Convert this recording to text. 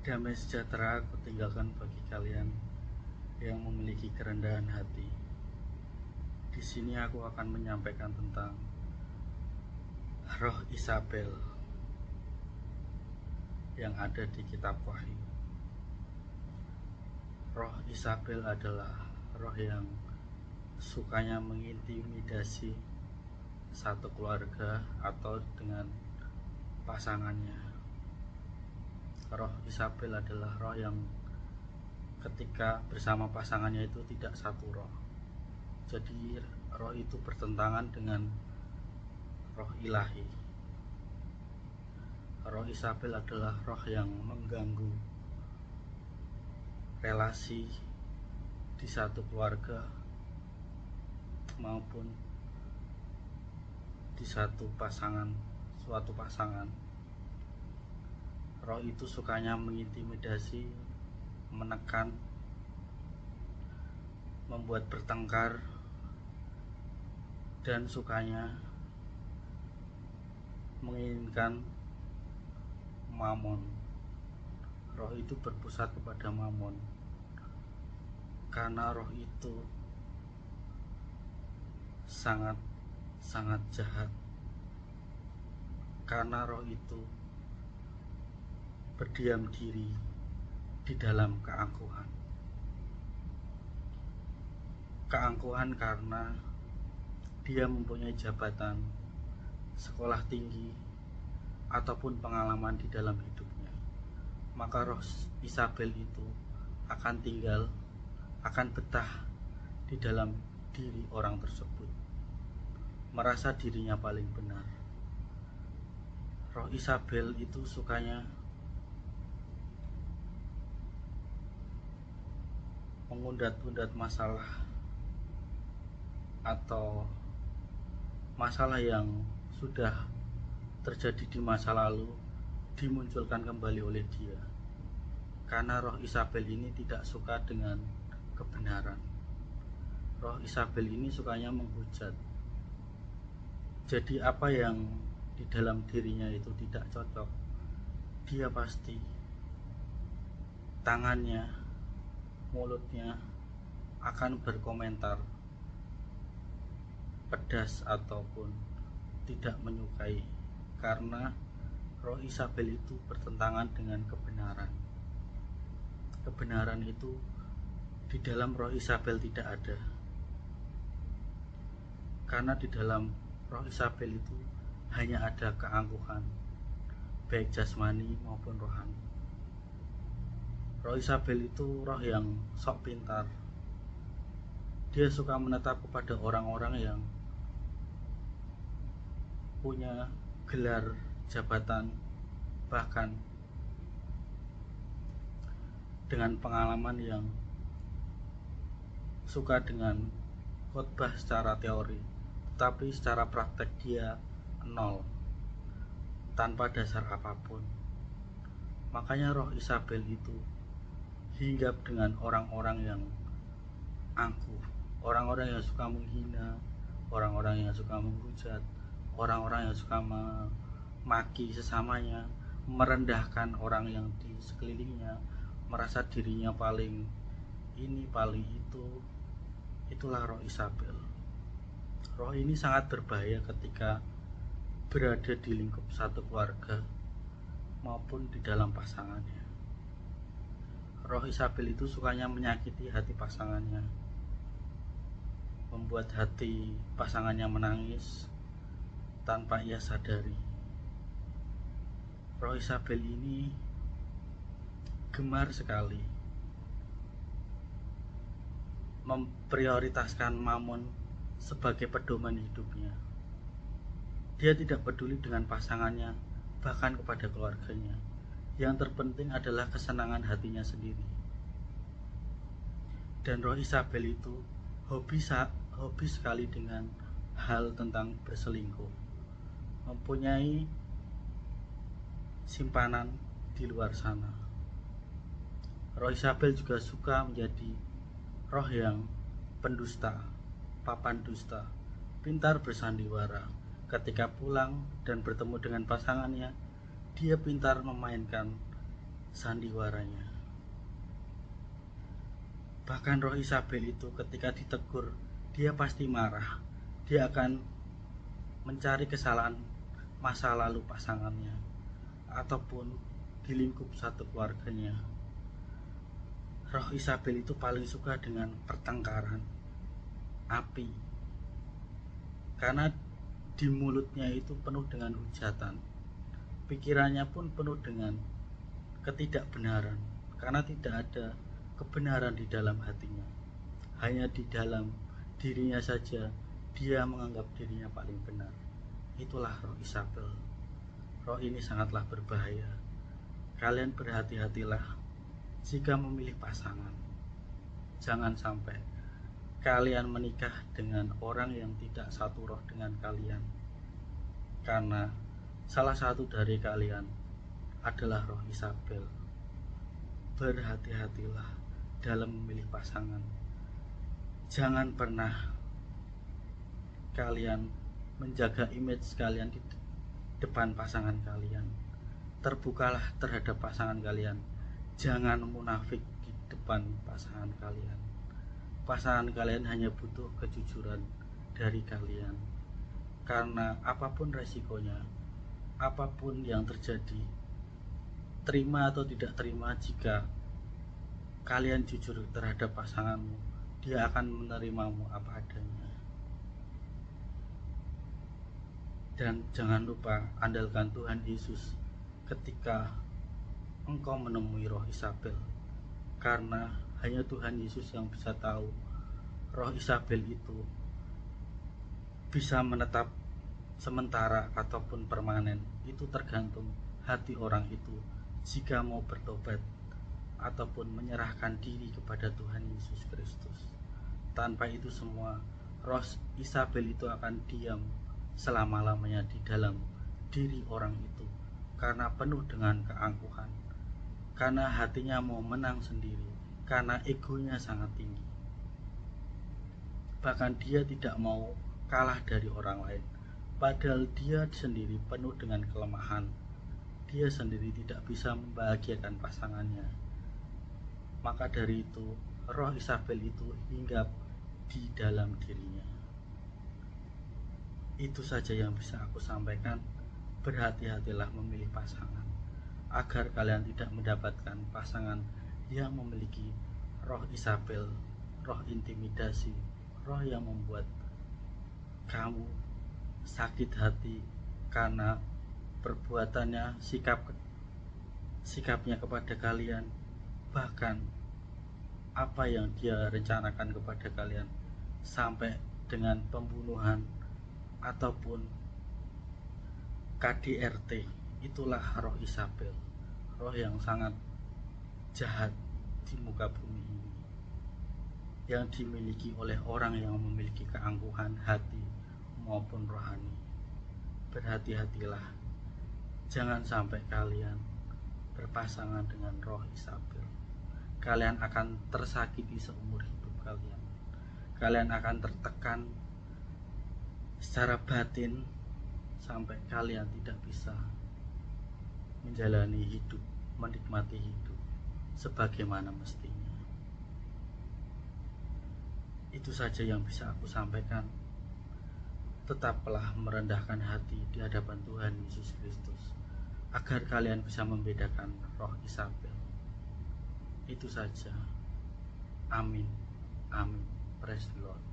Damai sejahtera aku tinggalkan bagi kalian yang memiliki kerendahan hati. Di sini aku akan menyampaikan tentang roh Isabel yang ada di kitab Wahyu. Roh Isabel adalah roh yang sukanya mengintimidasi satu keluarga atau dengan pasangannya. Roh Isabel adalah roh yang ketika bersama pasangannya itu tidak satu roh. Jadi roh itu bertentangan dengan roh ilahi. Roh Isabel adalah roh yang mengganggu relasi di satu keluarga maupun di suatu pasangan. Roh itu sukanya mengintimidasi, menekan, membuat bertengkar, dan sukanya menginginkan mamon. Roh itu berpusat kepada mamon karena roh itu sangat jahat, karena roh itu berdiam diri di dalam keangkuhan karena dia mempunyai jabatan, sekolah tinggi, ataupun pengalaman di dalam hidupnya. Maka roh Isabel itu akan betah di dalam diri orang tersebut, merasa dirinya paling benar. Roh Isabel itu sukanya mengundat-undat masalah atau masalah yang sudah terjadi di masa lalu dimunculkan kembali oleh dia. Karena roh Isabel ini tidak suka dengan kebenaran. Roh Isabel ini sukanya menghujat. Jadi apa yang di dalam dirinya itu tidak cocok, dia pasti tangannya, mulutnya akan berkomentar pedas ataupun tidak menyukai, karena roh Isabel itu bertentangan dengan kebenaran. Kebenaran itu di dalam roh Isabel tidak ada, karena di dalam roh Isabel itu hanya ada keangkuhan, baik jasmani maupun rohani. Roh Isabel itu roh yang sok pintar. Dia suka menetap kepada orang-orang yang punya gelar jabatan, bahkan dengan pengalaman yang suka dengan khotbah secara teori, tetapi secara praktek dia nol, tanpa dasar apapun. Makanya roh Isabel itu hinggap dengan orang-orang yang angkuh, orang-orang yang suka menghina, orang-orang yang suka menghujat, orang-orang yang suka memaki sesamanya, merendahkan orang yang di sekelilingnya, merasa dirinya paling ini paling itu. Itulah roh Isabel. Roh ini sangat berbahaya ketika berada di lingkup satu keluarga maupun di dalam pasangannya. Roh Isabel itu sukanya menyakiti hati pasangannya, membuat hati pasangannya menangis tanpa ia sadari. Roh Isabel ini gemar sekali memprioritaskan mamon sebagai pedoman hidupnya. Dia tidak peduli dengan pasangannya, bahkan kepada keluarganya. Yang terpenting adalah kesenangan hatinya sendiri. Dan roh Isabel itu hobi sekali dengan hal tentang berselingkuh, mempunyai simpanan di luar sana. Roh Isabel juga suka menjadi roh yang pendusta, papan dusta, pintar bersandiwara. Ketika pulang dan bertemu dengan pasangannya, dia pintar memainkan sandiwaranya. Bahkan roh Isabel itu ketika ditegur, dia pasti marah. Dia akan mencari kesalahan masa lalu pasangannya ataupun di lingkup satu keluarganya. Roh Isabel itu paling suka dengan pertengkaran, api, karena di mulutnya itu penuh dengan hujatan. Pikirannya pun penuh dengan ketidakbenaran, karena tidak ada kebenaran di dalam hatinya. Hanya di dalam dirinya saja dia menganggap dirinya paling benar. Itulah roh Isabel. Roh ini sangatlah berbahaya. Kalian berhati-hatilah jika memilih pasangan. Jangan sampai kalian menikah dengan orang yang tidak satu roh dengan kalian, karena salah satu dari kalian adalah roh Isabel. Berhati-hatilah dalam memilih pasangan. Jangan pernah kalian menjaga image kalian di depan pasangan kalian. Terbukalah terhadap pasangan kalian. Jangan munafik di depan pasangan kalian. Pasangan kalian hanya butuh kejujuran dari kalian. Karena apapun resikonya, apapun yang terjadi, terima atau tidak terima, jika kalian jujur terhadap pasanganmu, dia akan menerimamu apa adanya. Dan jangan lupa andalkan Tuhan Yesus ketika engkau menemui roh Isabel, karena hanya Tuhan Yesus yang bisa tahu roh Isabel itu bisa menetap sementara ataupun permanen. Itu tergantung hati orang itu jika mau bertobat ataupun menyerahkan diri kepada Tuhan Yesus Kristus. Tanpa itu semua, roh Isabel itu akan diam selama-lamanya di dalam diri orang itu, karena penuh dengan keangkuhan, karena hatinya mau menang sendiri, karena egonya sangat tinggi. Bahkan dia tidak mau kalah dari orang lain, padahal dia sendiri penuh dengan kelemahan. Dia sendiri tidak bisa membahagiakan pasangannya. Maka dari itu, roh Isabel itu hinggap di dalam dirinya. Itu saja yang bisa aku sampaikan. Berhati-hatilah memilih pasangan, agar kalian tidak mendapatkan pasangan yang memiliki roh Isabel, roh intimidasi, roh yang membuat kamu sakit hati karena perbuatannya, sikapnya kepada kalian, bahkan apa yang dia rencanakan kepada kalian, sampai dengan pembunuhan ataupun KDRT. Itulah roh Isabel, roh yang sangat jahat di muka bumi ini, yang dimiliki oleh orang yang memiliki keangkuhan hati maupun rohani. Berhati-hatilah, jangan sampai kalian berpasangan dengan roh Isabel. Kalian akan tersakiti seumur hidup kalian. Kalian akan tertekan secara batin sampai kalian tidak bisa menjalani hidup, menikmati hidup sebagaimana mestinya. Itu saja yang bisa aku sampaikan. Tetaplah merendahkan hati di hadapan Tuhan Yesus Kristus, agar kalian bisa membedakan roh Isabel. Itu saja. Amin. Amin. Praise the Lord.